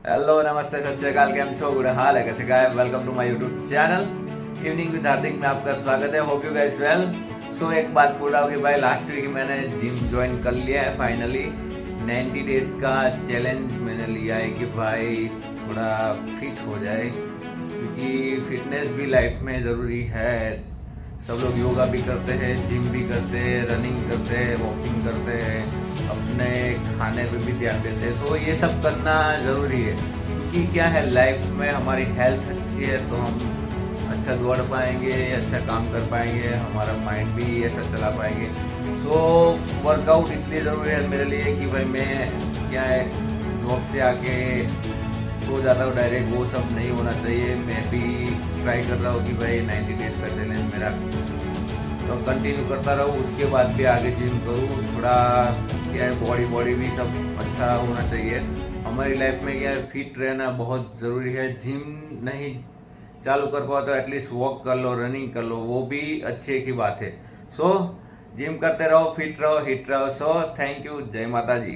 Hello नमस्ते सत श्री अकाल, केम छो, बुरा हाल है कैसे guys. Welcome to my YouTube channel evening with Hardik में आपका स्वागत है। Hope you guys well. So एक बात पूछ रहा हूँ कि भाई लास्ट वीक मैंने जिम ज्वाइन कर लिया है फाइनली। 90 डेज का चैलेंज मैंने लिया है कि भाई थोड़ा फिट हो जाए, क्योंकि फिटनेस भी लाइफ में ज़रूरी है। सब लोग योगा भी करते हैं, जिम भी करते हैं, रनिंग करते हैं, वॉकिंग करते हैं, अपने खाने पे भी ध्यान देते हैं। तो ये सब करना ज़रूरी है, क्योंकि क्या है लाइफ में हमारी हेल्थ अच्छी है तो हम अच्छा दौड़ पाएंगे, अच्छा काम कर पाएंगे, हमारा माइंड भी ऐसा चला पाएंगे। सो वर्कआउट इसलिए ज़रूरी है मेरे लिए कि भाई मैं क्या है जॉब से आके सो जाता हूँ डायरेक्ट, वो सब नहीं होना चाहिए। मैं भी ट्राई कर रहा हूँ कि भाई 90 डेज का चैलेंज मेरा तो कंटिन्यू करता रहूँ, उसके बाद भी आगे जिम करूँ। थोड़ा क्या है बॉडी भी सब अच्छा होना चाहिए। हमारी लाइफ में क्या है फिट रहना बहुत ज़रूरी है। जिम नहीं चालू कर पाओ तो एटलीस्ट वॉक कर लो, रनिंग कर लो, वो भी अच्छे की बात है। सो जिम करते रहो, फिट रहो, हिट रहो। सो थैंक यू, जय माता जी।